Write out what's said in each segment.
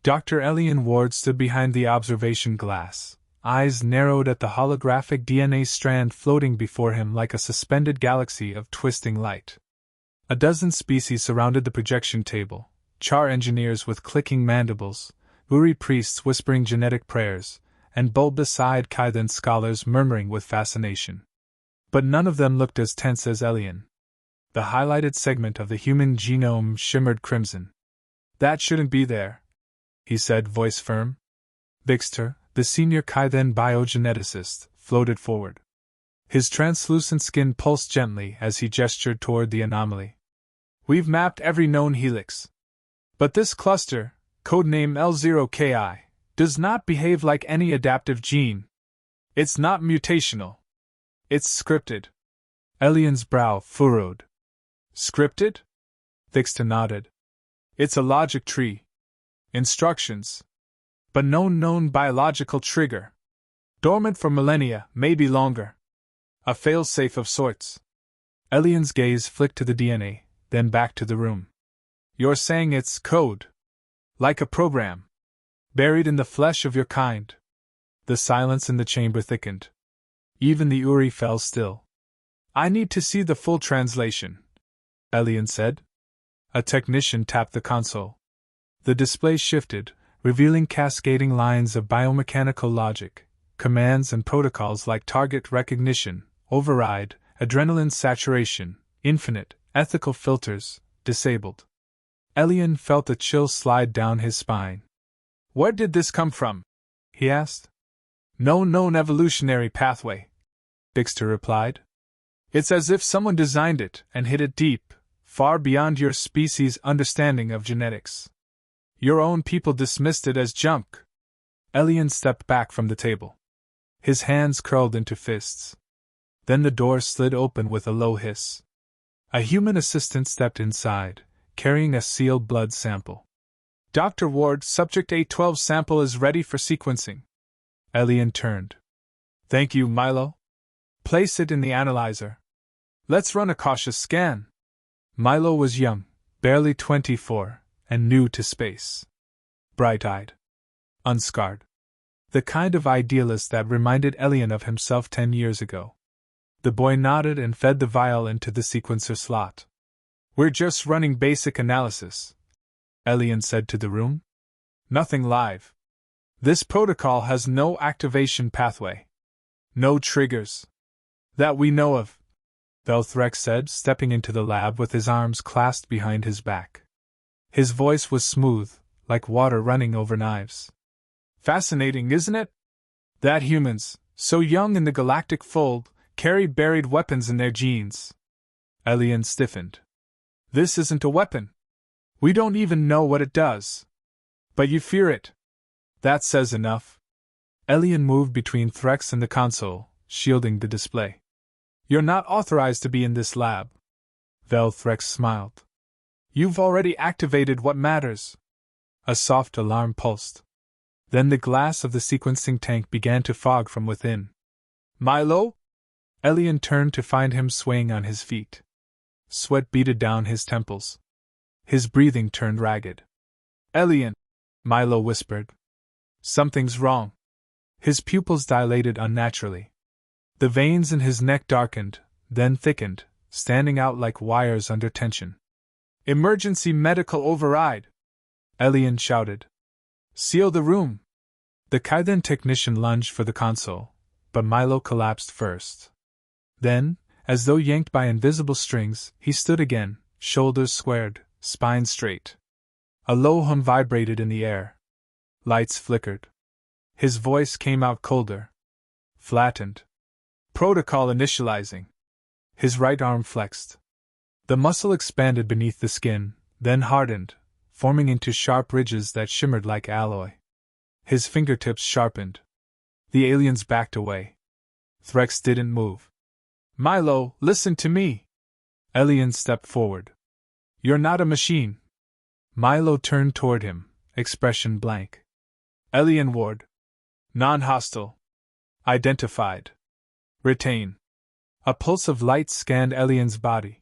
Dr. Elian Ward stood behind the observation glass, eyes narrowed at the holographic DNA strand floating before him like a suspended galaxy of twisting light. A dozen species surrounded the projection table, Char engineers with clicking mandibles, Uri priests whispering genetic prayers, and bulbous-eyed Kythan scholars murmuring with fascination. But none of them looked as tense as Elian. The highlighted segment of the human genome shimmered crimson. "That shouldn't be there," he said, voice firm. Bixter, the senior Kythan biogeneticist, floated forward. His translucent skin pulsed gently as he gestured toward the anomaly. "We've mapped every known helix. But this cluster, codename L0KI, does not behave like any adaptive gene. It's not mutational. It's scripted." Elian's brow furrowed. "Scripted?" Thixton nodded. "It's a logic tree. Instructions. But no known biological trigger. Dormant for millennia, maybe longer. A failsafe of sorts." Elian's gaze flicked to the DNA, then back to the room. "You're saying it's code? Like a program? Buried in the flesh of your kind?" The silence in the chamber thickened. Even the Uri fell still. "I need to see the full translation," Elian said. A technician tapped the console. The display shifted, revealing cascading lines of biomechanical logic, commands and protocols like target recognition, override, adrenaline saturation, infinite, ethical filters, disabled. Elian felt a chill slide down his spine. "Where did this come from?" he asked. "No known evolutionary pathway," Bixter replied. "It's as if someone designed it and hid it deep, far beyond your species' understanding of genetics. Your own people dismissed it as junk." Elian stepped back from the table. His hands curled into fists. Then the door slid open with a low hiss. A human assistant stepped inside, carrying a sealed blood sample. "Dr. Ward, subject A12 sample is ready for sequencing." Elian turned. "Thank you, Milo. Place it in the analyzer. Let's run a cautious scan." Milo was young, barely 24, and new to space. Bright-eyed. Unscarred. The kind of idealist that reminded Elian of himself 10 years ago. The boy nodded and fed the vial into the sequencer slot. "We're just running basic analysis," Elian said to the room. "Nothing live. This protocol has no activation pathway. No triggers. That we know of," Velthrex said, stepping into the lab with his arms clasped behind his back. His voice was smooth, like water running over knives. "Fascinating, isn't it? That humans, so young in the galactic fold, carry buried weapons in their genes." Elian stiffened. "This isn't a weapon. We don't even know what it does. But you fear it. That says enough." Elian moved between Threx and the console, shielding the display. "You're not authorized to be in this lab." Velthrex smiled. "You've already activated what matters." A soft alarm pulsed. Then the glass of the sequencing tank began to fog from within. "Milo?" Elian turned to find him swaying on his feet. Sweat beaded down his temples. His breathing turned ragged. "Elian," Milo whispered. "Something's wrong." His pupils dilated unnaturally. The veins in his neck darkened, then thickened, standing out like wires under tension. "Emergency medical override!" Elian shouted. "Seal the room!" The Kythan technician lunged for the console, but Milo collapsed first. Then, as though yanked by invisible strings, he stood again, shoulders squared, spine straight. A low hum vibrated in the air. Lights flickered. His voice came out colder. Flattened. "Protocol initializing." His right arm flexed. The muscle expanded beneath the skin, then hardened, forming into sharp ridges that shimmered like alloy. His fingertips sharpened. The aliens backed away. Threx didn't move. "Milo, listen to me!" Elian stepped forward. "You're not a machine." Milo turned toward him, expression blank. "Elian Ward. Non-hostile. Identified. Retain." A pulse of light scanned Elian's body.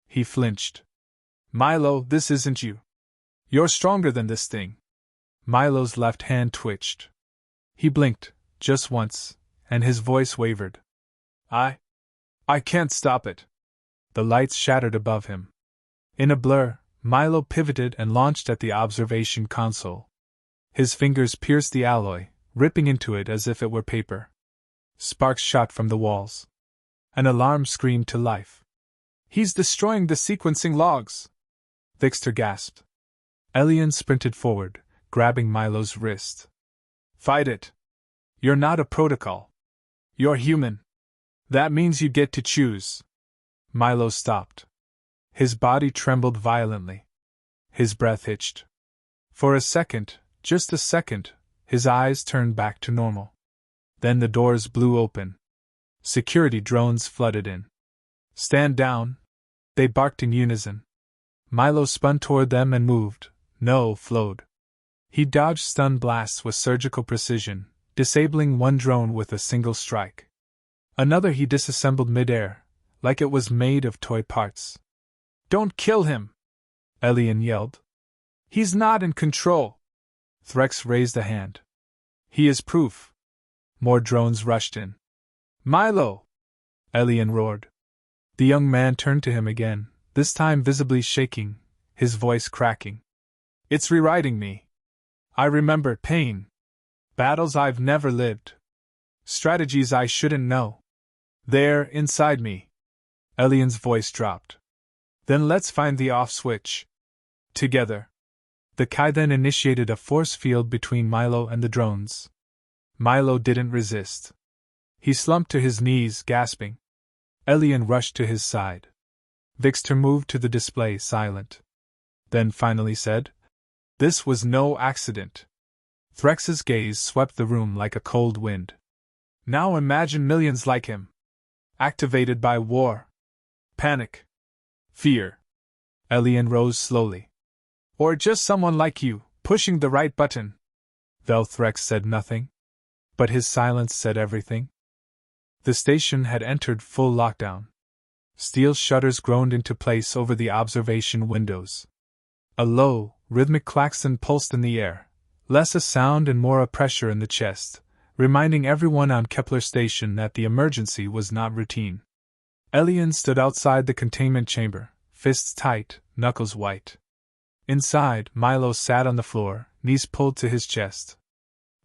He flinched. "Milo, this isn't you. You're stronger than this thing. Milo's left hand twitched. He blinked, just once, and his voice wavered. I can't stop it. The lights shattered above him. In a blur, Milo pivoted and launched at the observation console. His fingers pierced the alloy, ripping into it as if it were paper. Sparks shot from the walls. An alarm screamed to life. He's destroying the sequencing logs! Vixter gasped. Elian sprinted forward, grabbing Milo's wrist. Fight it! You're not a protocol. You're human. That means you get to choose. Milo stopped. His body trembled violently. His breath hitched. For a second, just a second, his eyes turned back to normal. Then the doors blew open. Security drones flooded in. Stand down! They barked in unison. Milo spun toward them and moved. No, flowed. He dodged stun blasts with surgical precision, disabling one drone with a single strike. Another he disassembled midair, like it was made of toy parts. Don't kill him! Elian yelled. He's not in control! Threx raised a hand. He is proof. More drones rushed in. Milo! Elian roared. The young man turned to him again, this time visibly shaking, his voice cracking. It's rewriting me. I remember pain. Battles I've never lived. Strategies I shouldn't know. They're inside me. Elian's voice dropped. Then let's find the off switch. Together. The Kai then initiated a force field between Milo and the drones. Milo didn't resist. He slumped to his knees, gasping. Elian rushed to his side. Vixter moved to the display, silent. Then finally said, This was no accident. Threx's gaze swept the room like a cold wind. Now imagine millions like him. Activated by war. Panic. Fear. Elian rose slowly. Or just someone like you, pushing the right button. Threx said nothing. But his silence said everything. The station had entered full lockdown. Steel shutters groaned into place over the observation windows. A low, rhythmic klaxon pulsed in the air, less a sound and more a pressure in the chest, reminding everyone on Kepler Station that the emergency was not routine. Elian stood outside the containment chamber, fists tight, knuckles white. Inside, Milo sat on the floor, knees pulled to his chest.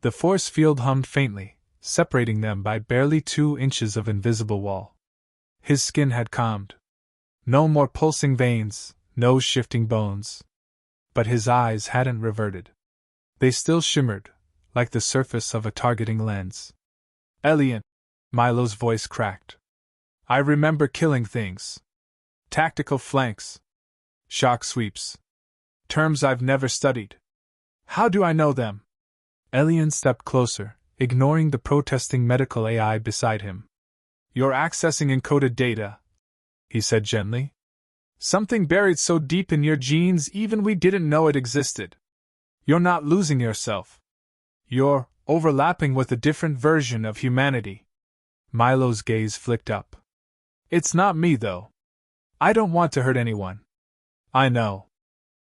The force field hummed faintly, separating them by barely 2 inches of invisible wall. His skin had calmed. No more pulsing veins, no shifting bones. But his eyes hadn't reverted. They still shimmered, like the surface of a targeting lens. Elian, Milo's voice cracked. I remember killing things. Tactical flanks. Shock sweeps. Terms I've never studied. How do I know them? Elian stepped closer, ignoring the protesting medical AI beside him. You're accessing encoded data, he said gently. Something buried so deep in your genes even we didn't know it existed. You're not losing yourself. You're overlapping with a different version of humanity. Milo's gaze flicked up. It's not me, though. I don't want to hurt anyone. I know.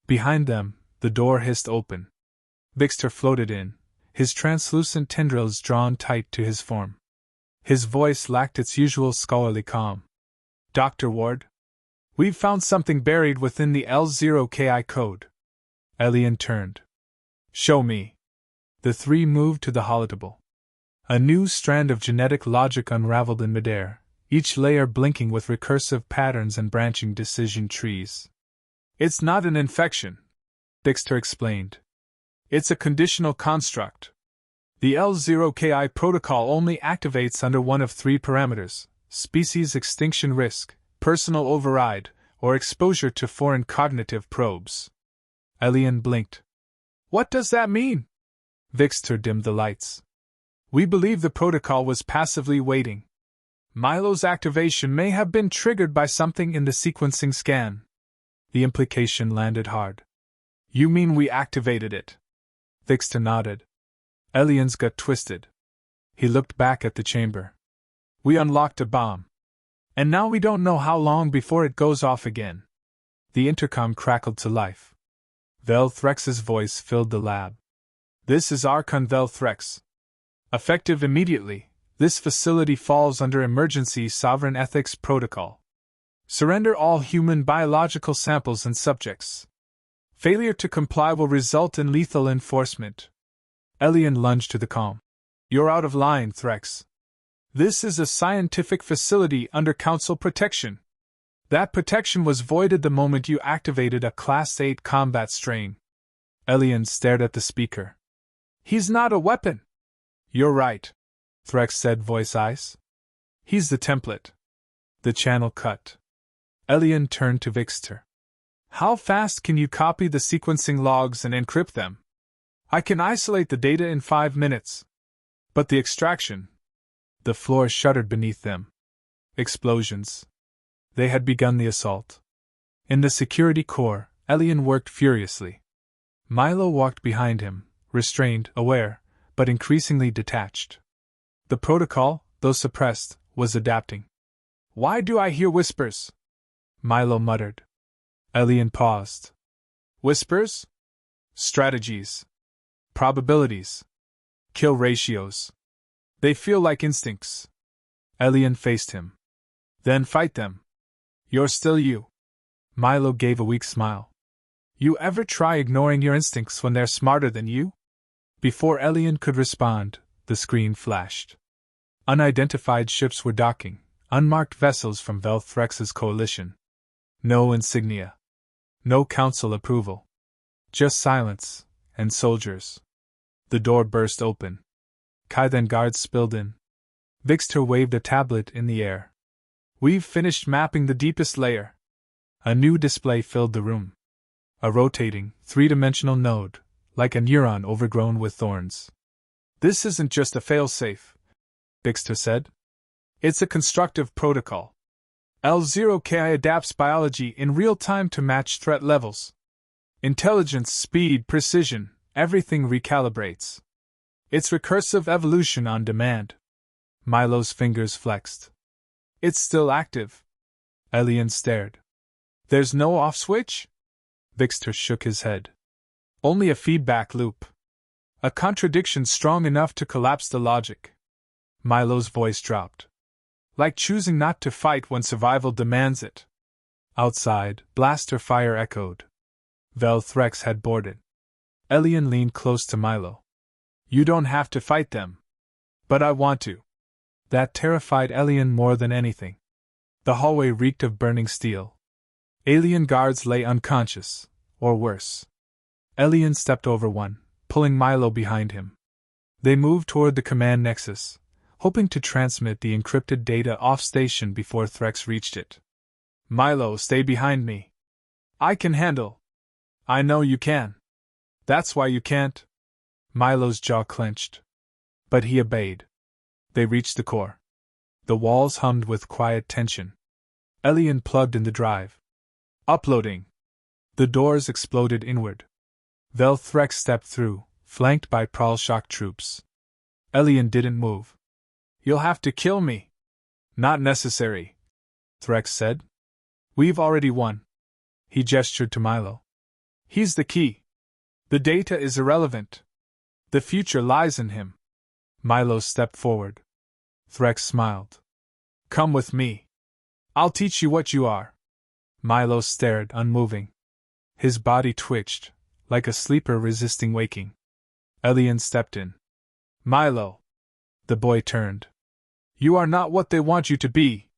Behind them, the door hissed open. Vixter floated in, his translucent tendrils drawn tight to his form. His voice lacked its usual scholarly calm. Dr. Ward? We've found something buried within the L0KI code. Elian turned. Show me. The three moved to the holotable. A new strand of genetic logic unraveled in midair, each layer blinking with recursive patterns and branching decision trees. It's not an infection, Vixter explained. It's a conditional construct. The L0KI protocol only activates under one of 3 parameters: species extinction risk, personal override, or exposure to foreign cognitive probes. Elian blinked. What does that mean? Vixter dimmed the lights. We believe the protocol was passively waiting. Milo's activation may have been triggered by something in the sequencing scan. The implication landed hard. You mean we activated it? Vixter nodded. Elian's gut twisted. He looked back at the chamber. We unlocked a bomb. And now we don't know how long before it goes off again. The intercom crackled to life. Threx's voice filled the lab. This is Archon Vel Threx. Effective immediately, this facility falls under Emergency Sovereign Ethics Protocol. Surrender all human biological samples and subjects. Failure to comply will result in lethal enforcement. Elian lunged to the calm. You're out of line, Threx. This is a scientific facility under Council protection. That protection was voided the moment you activated a Class 8 combat strain. Elian stared at the speaker. He's not a weapon. You're right, Threx said, voice ice. He's the template. The channel cut. Elian turned to Vixter. How fast can you copy the sequencing logs and encrypt them? I can isolate the data in 5 minutes. But the extraction. The floor shuddered beneath them. Explosions. They had begun the assault. In the security core, Elian worked furiously. Milo walked behind him, restrained, aware, but increasingly detached. The protocol, though suppressed, was adapting. Why do I hear whispers? Milo muttered. Elian paused. Whispers? Strategies. Probabilities. Kill ratios. They feel like instincts. Elian faced him. Then fight them. You're still you. Milo gave a weak smile. You ever try ignoring your instincts when they're smarter than you? Before Elian could respond, the screen flashed. Unidentified ships were docking, unmarked vessels from Vel Threx's coalition. No insignia. No council approval. Just silence, and soldiers. The door burst open. Kythen guards spilled in. Vixter waved a tablet in the air. We've finished mapping the deepest layer. A new display filled the room. A rotating, three-dimensional node, like a neuron overgrown with thorns. This isn't just a failsafe, Vixter said. It's a constructive protocol. L0Ki adapts biology in real time to match threat levels. Intelligence, speed, precision, everything recalibrates. It's recursive evolution on demand. Milo's fingers flexed. It's still active. Elian stared. There's no off switch? Vixter shook his head. Only a feedback loop. A contradiction strong enough to collapse the logic. Milo's voice dropped. Like choosing not to fight when survival demands it. Outside, blaster fire echoed. Vel Threx had boarded. Elian leaned close to Milo. You don't have to fight them. But I want to. That terrified Elian more than anything. The hallway reeked of burning steel. Alien guards lay unconscious, or worse. Elian stepped over one, pulling Milo behind him. They moved toward the command nexus, hoping to transmit the encrypted data off-station before Threx reached it. Milo, stay behind me. I can handle. I know you can. That's why you can't. Milo's jaw clenched. But he obeyed. They reached the core. The walls hummed with quiet tension. Elian plugged in the drive. Uploading. The doors exploded inward. Vel Threx stepped through, flanked by Prahl shock troops. Elian didn't move. You'll have to kill me. Not necessary, Threx said. We've already won. He gestured to Milo. He's the key. The data is irrelevant. The future lies in him. Milo stepped forward. Threx smiled. Come with me. I'll teach you what you are. Milo stared, unmoving. His body twitched, like a sleeper resisting waking. Elian stepped in. Milo. The boy turned. You are not what they want you to be.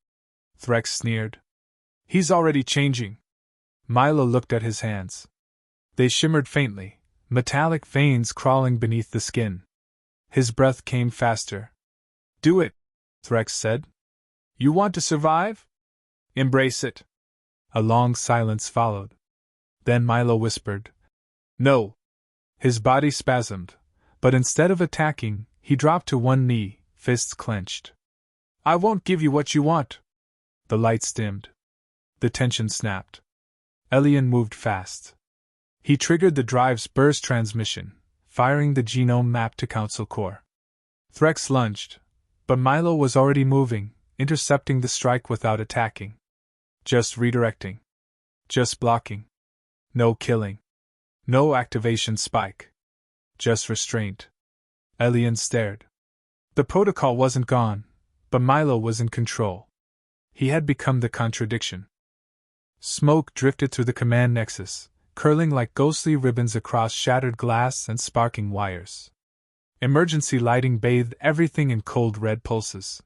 Threx sneered. He's already changing. Milo looked at his hands. They shimmered faintly, metallic veins crawling beneath the skin. His breath came faster. Do it, Threx said. You want to survive? Embrace it. A long silence followed. Then Milo whispered, No. His body spasmed, but instead of attacking, he dropped to one knee, fists clenched. I won't give you what you want. The lights dimmed. The tension snapped. Elian moved fast. He triggered the drive's burst transmission, firing the genome map to Council Core. Threx lunged, but Milo was already moving, intercepting the strike without attacking. Just redirecting. Just blocking. No killing. No activation spike. just restraint. Elian stared. The protocol wasn't gone, but Milo was in control. He had become the contradiction. Smoke drifted through the command nexus, curling like ghostly ribbons across shattered glass and sparking wires. Emergency lighting bathed everything in cold red pulses.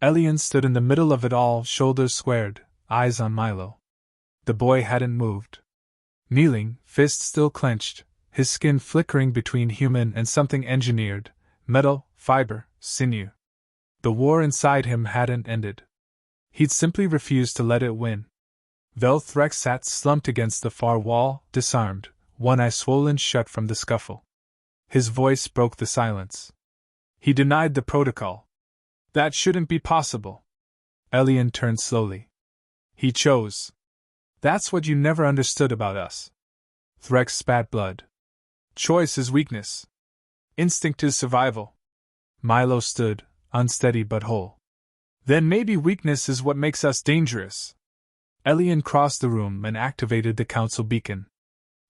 Elian stood in the middle of it all, shoulders squared, eyes on Milo. The boy hadn't moved. Kneeling, fists still clenched, his skin flickering between human and something engineered, metal, fiber, sinew. The war inside him hadn't ended. He'd simply refused to let it win. Velthrex sat slumped against the far wall, disarmed, one eye swollen shut from the scuffle. His voice broke the silence. He denied the protocol. That shouldn't be possible. Elian turned slowly. He chose. That's what you never understood about us. Threx spat blood. Choice is weakness. Instinct is survival. Milo stood, unsteady but whole. Then maybe weakness is what makes us dangerous. Elian crossed the room and activated the council beacon.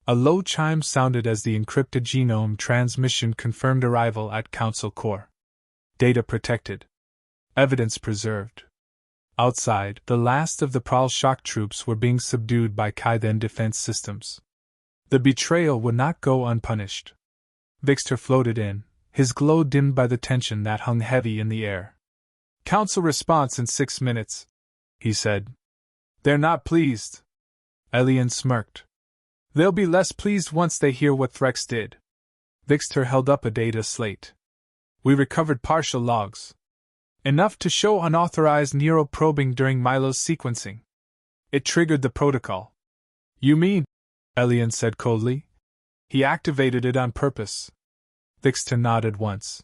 A low chime sounded as the encrypted genome transmission confirmed arrival at council core. Data protected. Evidence preserved. Outside, the last of the Prahl shock troops were being subdued by Kaiden defense systems. The betrayal would not go unpunished. Vixter floated in, his glow dimmed by the tension that hung heavy in the air. Council response in 6 minutes, he said. They're not pleased. Elian smirked. They'll be less pleased once they hear what Threx did. Vixter held up a data slate. We recovered partial logs. Enough to show unauthorized neuroprobing during Milo's sequencing. It triggered the protocol. You mean? Elian said coldly. He activated it on purpose. Vixter nodded once.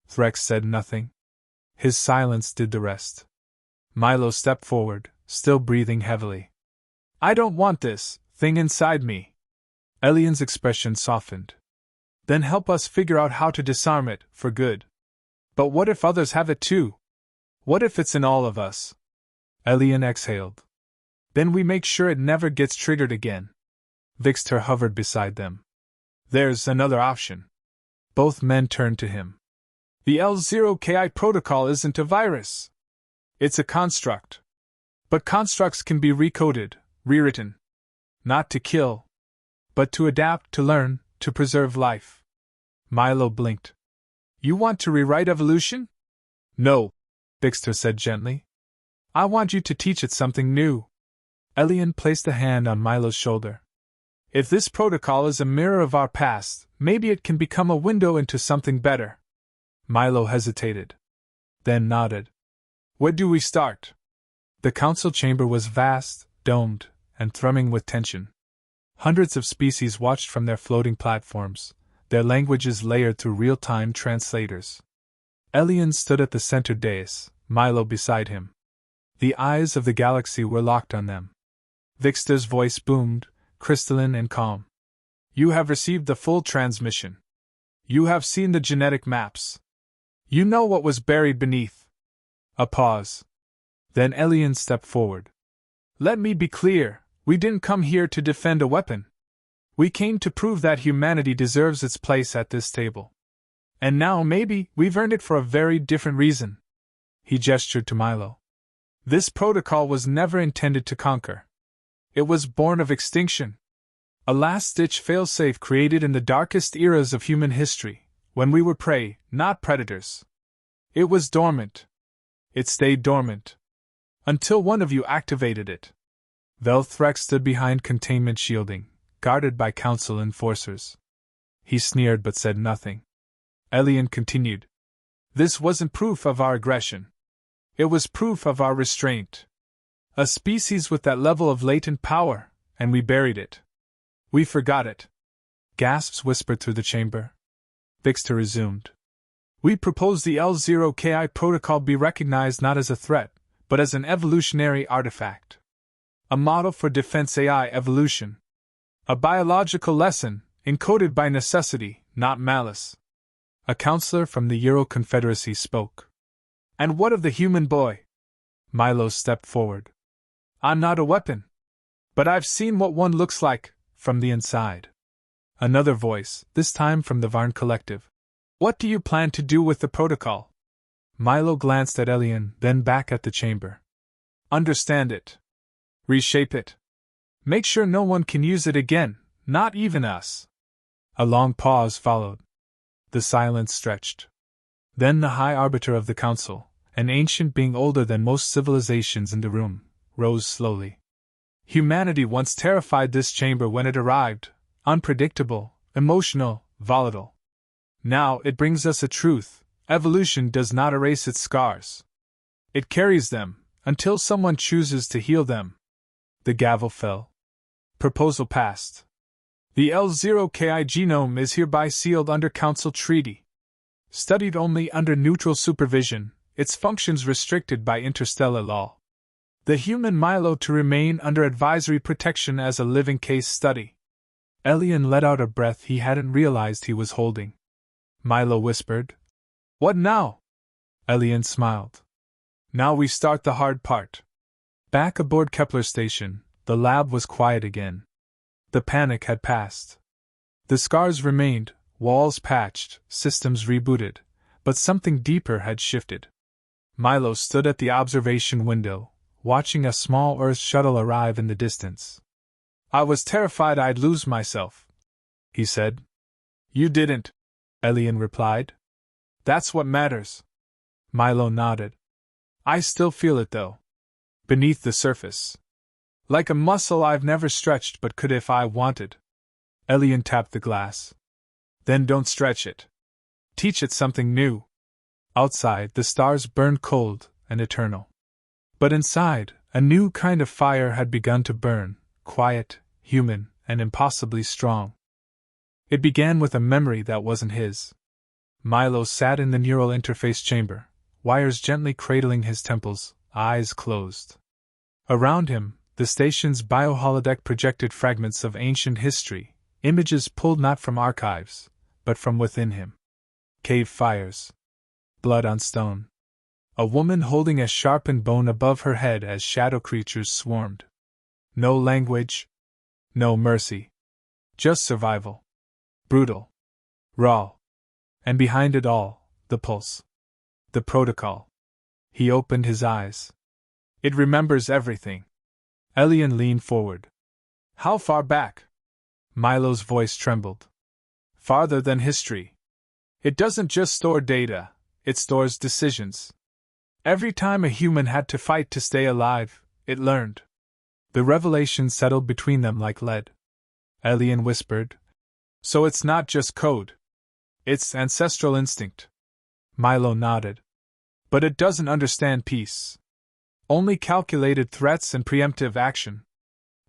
Threx said nothing. His silence did the rest. Milo stepped forward, still breathing heavily. I don't want this thing inside me. Elian's expression softened. Then help us figure out how to disarm it, for good. But what if others have it too? What if it's in all of us? Elian exhaled. Then we make sure it never gets triggered again. Vixter hovered beside them. There's another option. Both men turned to him. The L0KI protocol isn't a virus. It's a construct. But constructs can be recoded, rewritten. Not to kill, but to adapt, to learn, to preserve life. Milo blinked. You want to rewrite evolution? No, Vixter said gently. I want you to teach it something new. Elian placed a hand on Milo's shoulder. If this protocol is a mirror of our past, maybe it can become a window into something better. Milo hesitated. Then nodded. Where do we start? The council chamber was vast, domed, and thrumming with tension. Hundreds of species watched from their floating platforms, their languages layered through real-time translators. Elian stood at the center dais, Milo beside him. The eyes of the galaxy were locked on them. Vixter's voice boomed, crystalline and calm. You have received the full transmission. You have seen the genetic maps. You know what was buried beneath. A pause. Then Elian stepped forward. Let me be clear, we didn't come here to defend a weapon. We came to prove that humanity deserves its place at this table. And now maybe we've earned it for a very different reason. He gestured to Milo. This protocol was never intended to conquer. It was born of extinction. A last-ditch failsafe created in the darkest eras of human history, when we were prey, not predators. It was dormant. It stayed dormant. Until one of you activated it. Velthrex stood behind containment shielding, guarded by council enforcers. He sneered but said nothing. Elian continued. This wasn't proof of our aggression. It was proof of our restraint. A species with that level of latent power, and we buried it. We forgot it. Gasps whispered through the chamber. Vixter resumed. We propose the L0KI protocol be recognized not as a threat, but as an evolutionary artifact. A model for defense AI evolution. A biological lesson, encoded by necessity, not malice. A counselor from the Euro Confederacy spoke. And what of the human boy? Milo stepped forward. I'm not a weapon. But I've seen what one looks like, from the inside. Another voice, this time from the Varn Collective. What do you plan to do with the protocol? Milo glanced at Elian, then back at the chamber. Understand it. Reshape it. Make sure no one can use it again, not even us. A long pause followed. The silence stretched. Then the High Arbiter of the Council, an ancient being older than most civilizations in the room, rose slowly. Humanity once terrified this chamber when it arrived, unpredictable, emotional, volatile. Now it brings us a truth: evolution does not erase its scars. It carries them, until someone chooses to heal them. The gavel fell. Proposal passed. The L0KI genome is hereby sealed under Council Treaty. Studied only under neutral supervision, its functions restricted by interstellar law. The human Milo to remain under advisory protection as a living case study. Elian let out a breath he hadn't realized he was holding. Milo whispered, "What now?" Elian smiled. "Now we start the hard part." Back aboard Kepler Station, the lab was quiet again. The panic had passed. The scars remained, walls patched, systems rebooted, but something deeper had shifted. Milo stood at the observation window, watching a small Earth shuttle arrive in the distance. "I was terrified I'd lose myself," he said. "You didn't," Elian replied. "That's what matters." Milo nodded. "I still feel it though. Beneath the surface. Like a muscle I've never stretched but could if I wanted." Elian tapped the glass. "Then don't stretch it. Teach it something new." Outside, the stars burned cold and eternal. But inside, a new kind of fire had begun to burn, quiet, human, and impossibly strong. It began with a memory that wasn't his. Milo sat in the neural interface chamber, wires gently cradling his temples, eyes closed. Around him, the station's bioholodeck projected fragments of ancient history, images pulled not from archives, but from within him. Cave fires. Blood on stone. A woman holding a sharpened bone above her head as shadow creatures swarmed. No language. No mercy. Just survival. Brutal. Raw. And behind it all, the pulse. The protocol. He opened his eyes. "It remembers everything." Elian leaned forward. "How far back?" Milo's voice trembled. "Farther than history. It doesn't just store data, it stores decisions. Every time a human had to fight to stay alive, it learned." The revelation settled between them like lead. Elian whispered, "So it's not just code. It's ancestral instinct." Milo nodded. "But it doesn't understand peace. Only calculated threats and preemptive action.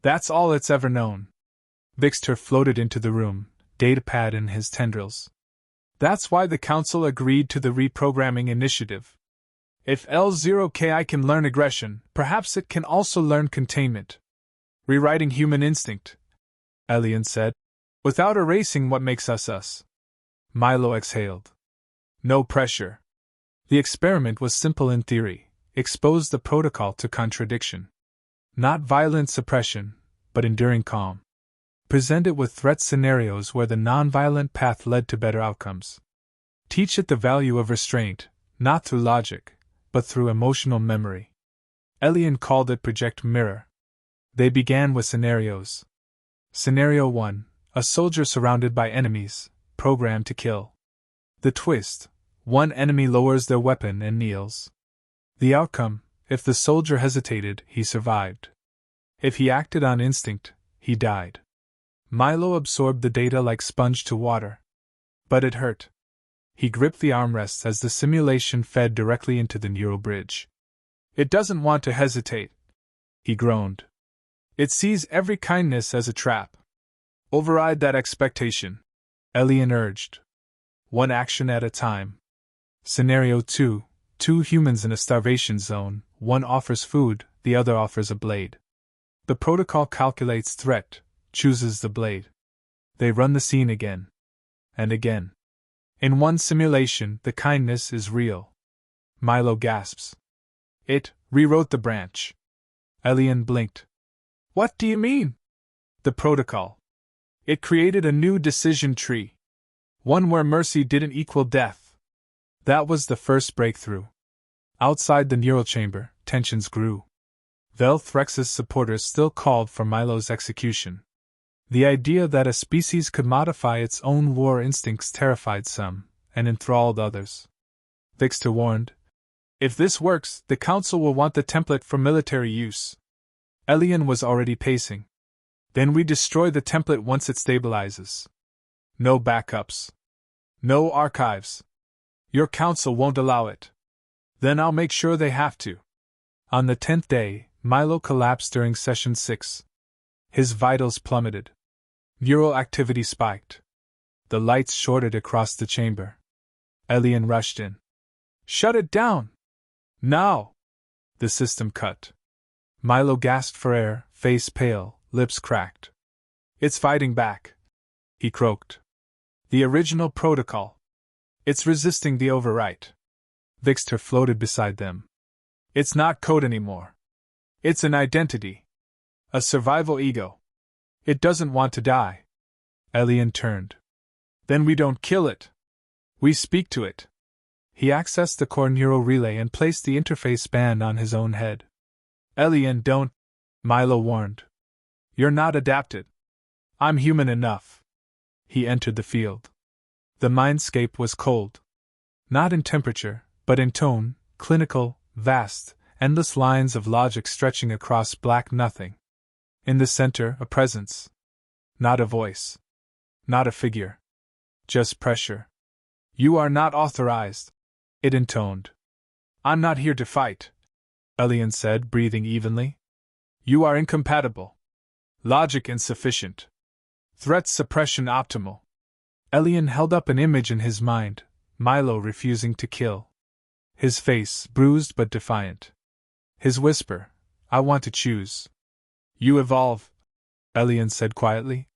That's all it's ever known." Vixter floated into the room, datapad in his tendrils. "That's why the Council agreed to the reprogramming initiative. If L0KI can learn aggression, perhaps it can also learn containment. Rewriting human instinct," Elian said, "without erasing what makes us us." Milo exhaled. No pressure. The experiment was simple in theory. Expose the protocol to contradiction. Not violent suppression, but enduring calm. Present it with threat scenarios where the non-violent path led to better outcomes. Teach it the value of restraint, not through logic, but through emotional memory. Elian called it Project Mirror. They began with scenarios. Scenario 1, a soldier surrounded by enemies, programmed to kill. The twist: one enemy lowers their weapon and kneels. The outcome: if the soldier hesitated, he survived. If he acted on instinct, he died. Milo absorbed the data like sponge to water. But it hurt. He gripped the armrests as the simulation fed directly into the neural bridge. "It doesn't want to hesitate," he groaned. "It sees every kindness as a trap." "Override that expectation," Elian urged. "One action at a time." Scenario 2, two humans in a starvation zone, one offers food, the other offers a blade. The protocol calculates threat, chooses the blade. They run the scene again. And again. In one simulation, the kindness is real. Milo gasps. "It rewrote the branch." Elian blinked. "What do you mean?" "The protocol. It created a new decision tree. One where mercy didn't equal death. That was the first breakthrough. Outside the neural chamber, tensions grew. Velthrex's supporters still called for Milo's execution. The idea that a species could modify its own war instincts terrified some, and enthralled others. Vixter warned, "If this works, the Council will want the template for military use." Elian was already pacing. "Then we destroy the template once it stabilizes. No backups. No archives. Your Council won't allow it. Then I'll make sure they have to." On the 10th day, Milo collapsed during Session 6. His vitals plummeted. Neural activity spiked. The lights shorted across the chamber. Elian rushed in. "Shut it down! Now!" The system cut. Milo gasped for air, face pale, lips cracked. "It's fighting back," he croaked. "The original protocol. It's resisting the overwrite." Vixter floated beside them. "It's not code anymore. It's an identity. A survival ego. It doesn't want to die." Elian turned. "Then we don't kill it. We speak to it." He accessed the core neural relay and placed the interface band on his own head. "Elian, don't," Milo warned. "You're not adapted. I'm human enough." He entered the field. The mindscape was cold. Not in temperature, but in tone, clinical, vast, endless lines of logic stretching across black nothing. In the center, a presence. Not a voice. Not a figure. Just pressure. "You are not authorized," it intoned. "I'm not here to fight," Elian said, breathing evenly. "You are incompatible. Logic insufficient. Threat suppression optimal." Elian held up an image in his mind, Milo refusing to kill. His face, bruised but defiant. His whisper, "I want to choose." "You evolve," Elian said quietly.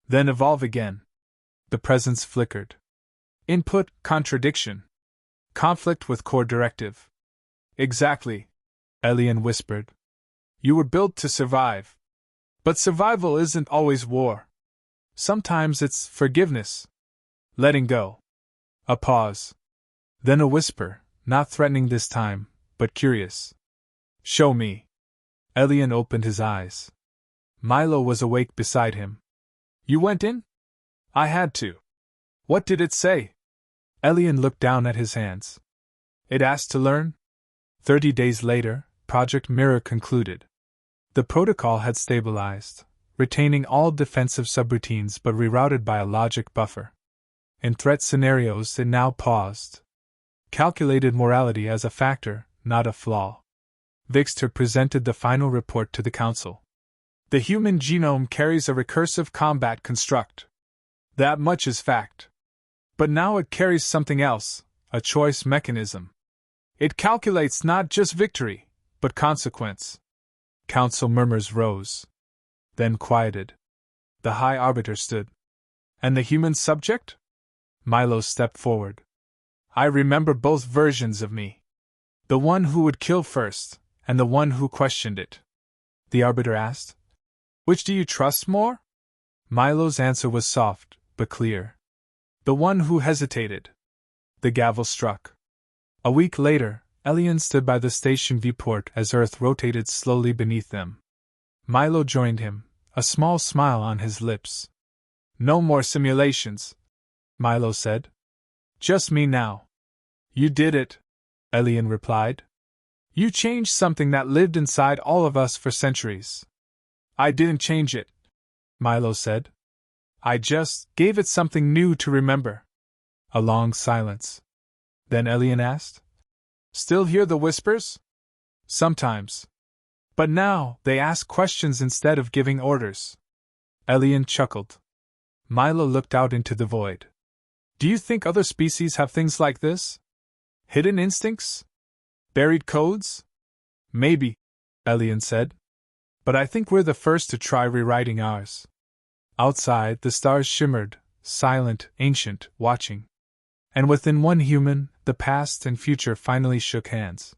"Then evolve again." The presence flickered. Input, contradiction. Conflict with core directive. "Exactly," Elian whispered. "You were built to survive. But survival isn't always war. Sometimes it's forgiveness. Letting go." A pause. Then a whisper, not threatening this time, but curious. "Show me." Elian opened his eyes. Milo was awake beside him. "You went in?" "I had to." "What did it say?" Elian looked down at his hands. "It asked to learn." 30 days later, Project Mirror concluded. The protocol had stabilized, retaining all defensive subroutines but rerouted by a logic buffer. In threat scenarios, it now paused. Calculated morality as a factor, not a flaw. Vixter presented the final report to the Council. "The human genome carries a recursive combat construct. That much is fact. But now it carries something else, a choice mechanism. It calculates not just victory, but consequence." Council murmurs rose. Then quieted. The High Arbiter stood. "And the human subject?" Milo stepped forward. "I remember both versions of me. The one who would kill first, and the one who questioned it." The Arbiter asked, "Which do you trust more?" Milo's answer was soft, but clear. "The one who hesitated." The gavel struck. A week later, Elian stood by the station viewport as Earth rotated slowly beneath them. Milo joined him, a small smile on his lips. "No more simulations," Milo said. "Just me now." "You did it," Elian replied. "You changed something that lived inside all of us for centuries." "I didn't change it," Milo said. "I just gave it something new to remember." A long silence. Then Elian asked, "Still hear the whispers?" "Sometimes. But now, they ask questions instead of giving orders." Elian chuckled. Milo looked out into the void. "Do you think other species have things like this? Hidden instincts? Buried codes?" "Maybe," Elian said. "But I think we're the first to try rewriting ours." Outside, the stars shimmered, silent, ancient, watching. And within one human, the past and future finally shook hands.